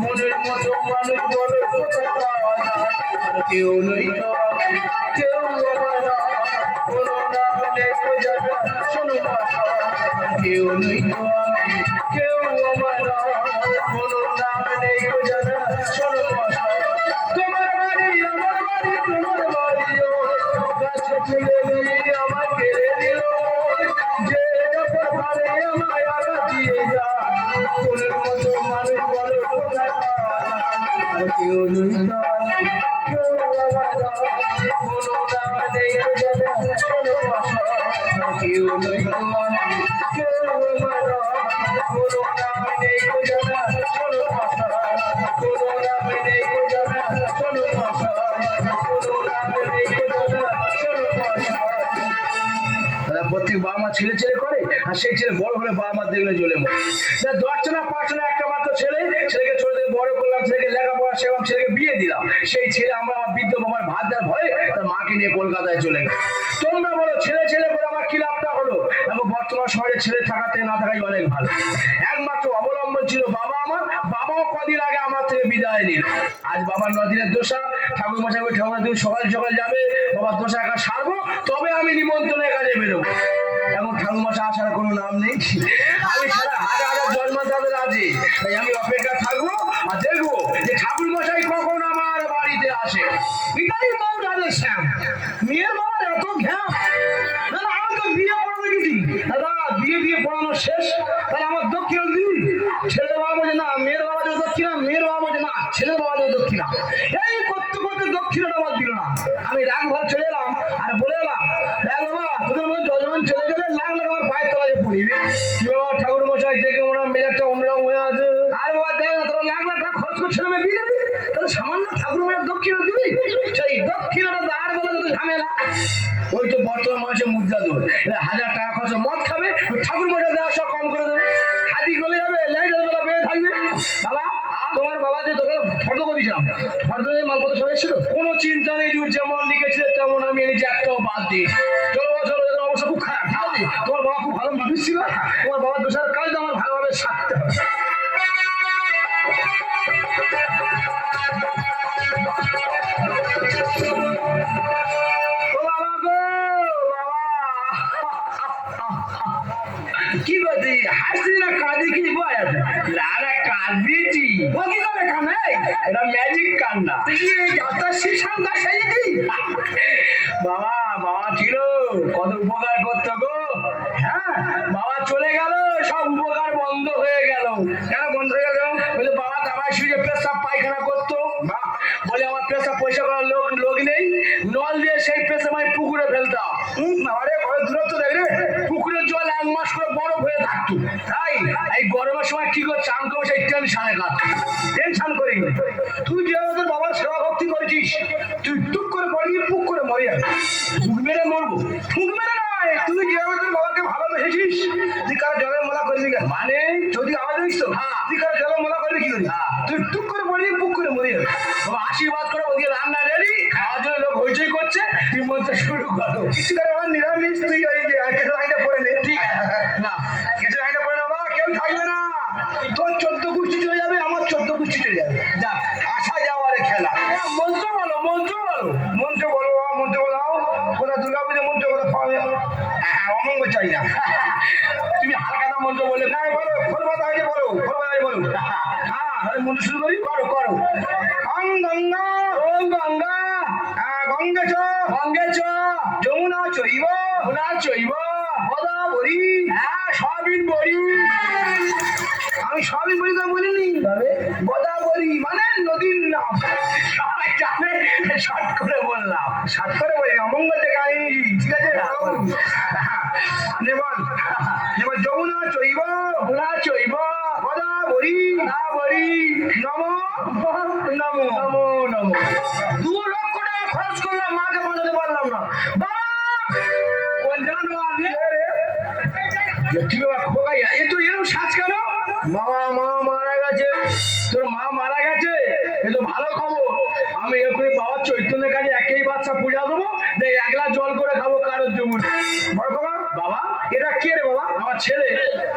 মনের মতো মানুষ বলে কেউ নেই কেউ কোনো না হলে শোনো কেউ নেই কেউ আমার কোনো না হলে শোনো তোমার বাড়ি আমার বাড়ি তোমার বাড়িও গাছে তুলে নিয়ে আমার কেড়ে দিল যে যখন পারে আমায় আগা দিয়ে যা মনের মতো মানুষ বলে কেউ নেই কেউ আমার কোনো না হলে শোনো কেউ নেই কেউ আমার কোনো না হলে শোনো প্রত্যেক বাবা মা ছেলে ছেলে করে আর সেই ছেলে বড় হলে বাবা মা দেখলে জ্বলে মরে দশটা না পাঁচটা না একটা মাত্র ছেলেকে ছোট থেকে বড় করলাম ছেলেকে লেখাপড়া সেরকম ছেলেকে বিয়ে দিলাম সেই ছেলে আমরা আমার বৃদ্ধ বাবার ভাত দেওয়ার ভয়ে তার মাকে নিয়ে কলকাতায় চলে গেল তোমরা বলো ছেলে ছেলে করে আমার কি লাভটা হলো এখন বর্তমান সময়ে ছেলে থাকাতে না থাকাই অনেক ভালো একমাত্র অবলম্বন ছিল বাবা আমার বাবাও কদিন আগে আমার থেকে বিদায় নিল আজ বাবার নদিনের দোষা ঠাকুর মশাই ঠাকুর তুমি সকাল সকাল যাবে বাবার দোষা একা সারবো তবে আমি নিমন্ত্রণের কাজে বেরোবো এখন ঠাকুর মশাই আসার কোনো নাম নেই আমি সারা হাজার হাজার জন্মান্তরের আছি তাই আমি অপেক্ষা থাকবো আর দেখবো যে ঠাকুর মশাই কখন আমার বাড়িতে আসে বিদায় বউ তাদের শ্যাম মেয়ের বাবার এত ঘ্যাম দাদা আমি তো বিয়ে পড়ানো গেছি দাদা বিয়ে দিয়ে পড়ানো শেষ তাহলে আমার দক্ষিণা দিবি ছেলের বাবা বলছে না মেয়ের বাবা দেবে দক্ষিণা মেয়ের বাবা বলছে না ছেলের বাবা দেবে দক্ষিণা এই করতে করতে দক্ষিণাটা আমার দিল না আমি রাগ ঘর চলে এলাম আর বলে এলাম বাবা তোদের মধ্যে যজমান চলে গেলে লাখ লাখ আমার পায়ের তলায় পড়িবে কি বাবা ঠাকুর মশাই দেখে ওনার মেজারটা অন্যরকম হয়ে আছে আর বাবা দেখ না তোরা লাখ লাখ টাকা খরচ করছে না বিয়ে দেবে তাহলে সামান্য ঠাকুর মশাই দক্ষিণা দিবি সেই দক্ষিণাটা দাঁড় বলে তো ঝামেলা ওই তো বর্তমান মানুষের মুদ্রা দৌড় 1000 টাকা খরচ মদ খাবে ঠাকুর মশাই দেওয়া সব কম করে দেবে হাতি গলে যাবে লাইটের বেলা বেড়ে থাকবে বাবা তোমার বাবা যে তোকে ফটো করেছিলাম ফটো মালপত্র সবাই ছিল কোনো চিন্তা নেই যেমন লিখেছিল তেমন আমি নিজে একটাও বাদ দিই চলো চলো অবশ্য খুব খারাপ তোমার বাবা খুব ভালো মানুষ ছিল তোমার বাবার দোষের কাজটা আমার ভালোভাবে সারতে হবে কি বলছি হাসি না কাঁদি কি কাঁদিছি কি করে কানে এটা ম্যাজিক কান্না বাবা বাবা ছিল কত উপকার করতো গো হ্যাঁ বাবা চলে গেল সব উপকার বন্ধ হয়ে গেল কেন বন্ধ হয়ে গেল বলে বাবা দাবাই শুয়ে পেশাব পায়খানা করতো বলে আমার পেশাব পয়সা করার লোক নেই নল দিয়ে সেই পেশাব আমি পুকুরে ফেলতাম আরে দূরত্ব দেখ রে পুকুরের জল 1 মাস করে বরফ হয়ে থাকতো তাই এই গরমের সময় কি করে চান করবো সেই টেনশনে কাটতো টেনশন করি তুই যে আমাদের বাবার সেবা ভক্তি করেছিস তুই টুক করে পড়ি পুক করে মরে যাবে ফুক মেরে মরবো ফুক মেরে নয় তুই যে আমাদের বাবাকে ভালোবেসেছিস তুই কারো জলের মালা করবি কেন মানে যদি আওয়াজ দিস তো তুই কারো জলের মালা করবি কি করি তুই টুক করে পড়ি পুক করে মরে যাবে বাবা আশীর্বাদ করে ওদিকে রান্না রেডি খাওয়ার জন্য লোক হইচই করছে তুই মনটা শুরু করো কিছু করে আমার নিরামিষ তুই ওই যে কেঁচো লাইনটা পড়ে নে ঠিক না কেঁচো লাইনটা পড়ে নেবা কেউ থাকবে না তোর 14 কুষ্টি চলে যাবে আমার 14 কুষ্টি চলে যাবে যাক আসা যাওয়ারে খেলা মন্ত্র বলো মন্ত্র বলো মন্ত্র বলো মন্ত্র বলাও কোথা দুর্গা পুজো মন্ত্র করে পাবে অমঙ্গ চাই না তুমি হালকা মন্ত্র বললে না বলো ফলবাদা হয়ে বলো ফলবাদা বলো হ্যাঁ মন্ত্র শুরু করি করো করো অং গঙ্গা ওম গঙ্গা গঙ্গে চ যমুনা চৈব গোদাবরী সবিন বরি আমি সবিন বরি তো বলিনি গোদাবরী মানে নদীর নাম সবাই জানে শর্ট করে বললাম শর্ট করে বলি অমঙ্গল থেকে আনি ঠিক আছে নেবল যমুনা চৈব গোদাবরী নমো নমো নমো নমো 2 লক্ষ টাকা খরচ করলাম মাকে বাঁচাতে পারলাম না বাবা কোন জানো আমি কি বাবা খোকাইয়া এ তো এরকম বাবা মা মারা গেছে। তোর মা মারা গেছে, এ তো ভালো খবর। আমি এরকম বাবার চৈতন্যের কাছে একই বাচ্চা পূজা দেবো, দেখ 1 গ্লাস জল করে খাবো কারোর জন্য। বড় বাবা, বাবা এটা কে রে বাবা? আমার ছেলে।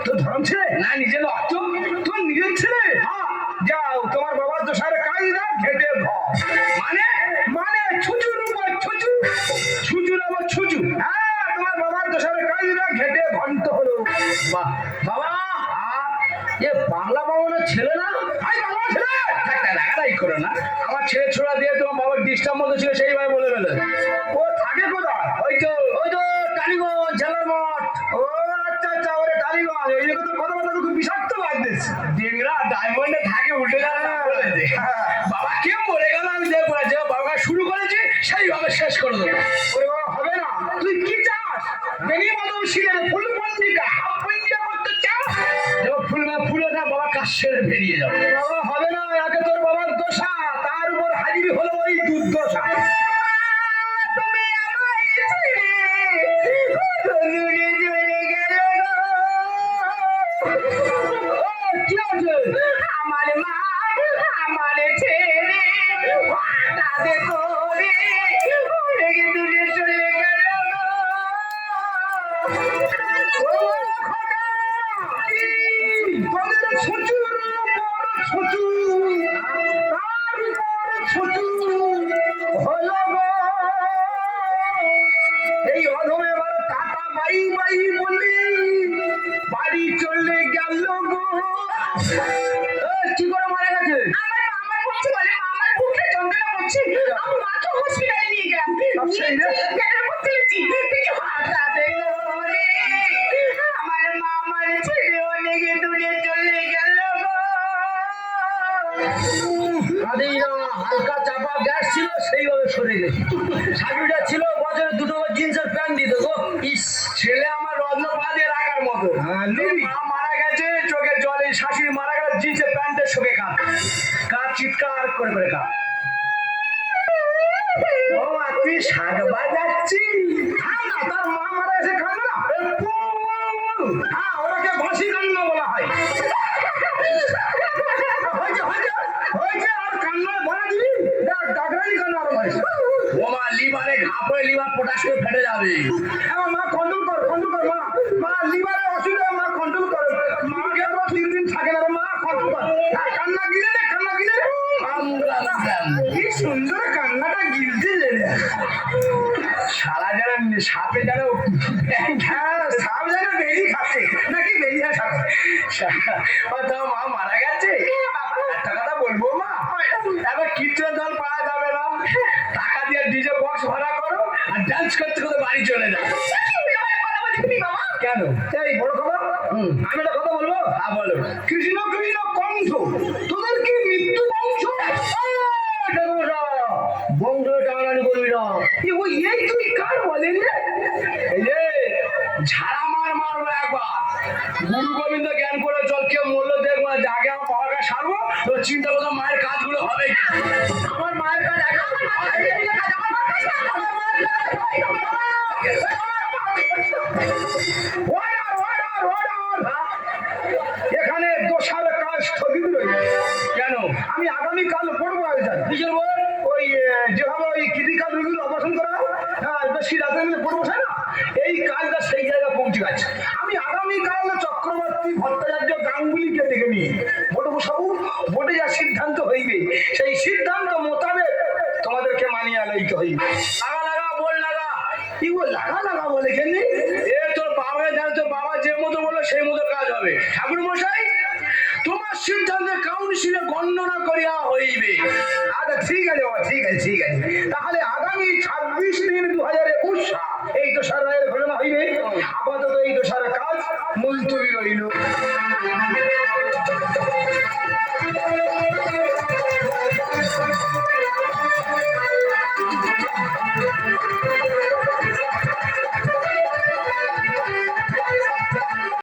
তোর ধরম ছেলে না নিজের রক্ত? তোর নিজের ছেলে? হ্যাঁ। যাও তোমার বাবার দোষারে কাজ না ঘেটে ঘর। মানে মানে ছুচুর উপর ছুচু, ছুচুর আবার ছুচু। হ্যাঁ তোমার বাবার দোষারে কাজ না ঘেটে ঘন্ট হলো। বাহ বাবা, এ বাংলা বাবনের ছেলে না? ভাই বাবা ছেলে একটা লাগারাই করো না। আমার ছেলে ছোড়া দিয়ে তোমার বাবার ডিস্টার্ব মতো ছিল সেইভাবে বলে ফেলে। ও থাকে কোথায়? ওই তো টালিগঞ্জ জেলার মঠ। ও আচ্ছা আচ্ছা, ওরে টালিগঞ্জ। এই জন্য তো কথাবার্তা খুব বিষাক্ত লাগতেছে। ডিংরা ডায়মন্ডে থাকে উল্টে যাবে বলেছে। বাবা কেউ মরে গেল আমি দেখবো না, যে বাবা শুরু করেছি সেইভাবে শেষ করে দেবো। ওরে বাবা হবে না। তুই কি চাস? বেরিয়ে মতো ছিলেন ফুল পন্ডিকা হাফ পন্ডিকা করতে চাস? ফুলে না বাবা কাজ সেরে বেরিয়ে যাবে। বাবা হবে না, আগে তোর বাবার দোষা, তার উপর হাজির হলো ওই দুর্দশা। তুমি আমায় ছেড়ে দূরে চলে গেলে গো। কি আছে? আমার মা আমার ছেড়ে তাদের করে অনেক দূরে চলে গেল গো। এই অধমে টাকা বাই বাই বলি বাড়ি চলে গেল গো। কি করে মারা গেছে? আমার করছে বলে আমার বুকে যন্ত্রণা করছে, আমি মাকে হসপিটালে নিয়ে গেলাম। পেটের উপর তুলেছি, কিছু হাতাতে করে আমার মা আমার ছেড়ে অনেক দূরে চলে গেল গো। হালকা চাপা গ্যাস ছিল সেইভাবে সরে গেছে। সাকিটা ছিল বছরে 2 জিন্সের প্যান্ট দিত গো। ইস ছেলে আমার রত্ন পা দিয়ে রাখার মতো। মা মারা গেছে চোখে জলে, শাশুড়ি মারা গেল জিন্সের প্যান্টের শোকে কাঁদ চিৎকার করে করে কাঁদ। ও আপনি শাক বাজাচ্ছি। তার মা মারা গেছে কাঁদবে না? হ্যাঁ ওটাকে বাঁশি কান্না বলা হয়। লিভার পটাশ করে ফেটে যাবে। মা কন্ট্রোল কর মা, মা লিভারে অসুবিধা, মা কন্ট্রোল কর। মাকে আরো 3 দিন থাকে না মা, কন্ট্রোল কর। কান্না গিলে রে কি সুন্দর কান্নাটা গিলতে রে। সারা যারা সাপে যারা সাপ যারা বেরি খাচ্ছে নাকি বেরিয়ে সাপে। মা মারা গেছে। একটা কথা বলবো মা, এবার কীর্তন দল পাওয়া যাবে না, টাকা দিয়ে ডিজে বক্স ভাড়া করো আর ডান্স করতে করতে বাড়ি চলে যাও। কেন? এই বড় খবর, আমি একটা কথা বলবো। হ্যাঁ বলো। কৃষ্ণ কৃষ্ণ কণ্ঠ, তোদের কি মৃত্যু বংশ? বংশ টানানি করবি না। এই তুই কার বলেন রে? এই যে ঝাড়া মারবো একবার। গুরু গোবিন্দ জ্ঞান করে চল, কেউ মরলো দেখবো না, যাকে আমার পাওয়াটা সারবো চিন্তা করবো মায়ের কাজগুলো হবে। আমার মায়ের কাজ এখানে দোষার কাজ স্থগিত রয়েছে। কেন? আমি আগামীকাল পড়বো ওই যেভাবে ওই কৃতিকাল রোগীর অপারেশন করা বেশি রাতে পড়বো না, এই কাজটা সেই জায়গায় পৌঁছে গেছে। আমি আগামীকাল চক্রবর্তী ভট্টাচার্য গাঙ্গুলিকে ডেকে নিয়ে বলবো সাবু বোর্ডে যা সিদ্ধান্ত হইবে সেই সিদ্ধান্ত মোতাবেক তোমাদেরকে মানিয়ে লইতে হইবে। লাগা লাগা বল লাগা। কি বল লাগা লাগা বলে কেন? এ তোর বাবা জানে, তোর বাবা যে মতো বলে সেই মতো কাজ হবে। ঠাকুর মশাই তোমার সিদ্ধান্তে কাউন্সিলে গণনা করিয়া হইবে। আচ্ছা ঠিক আছে বাবা, ঠিক আছে। তাহলে আগামী 26 দিন 2022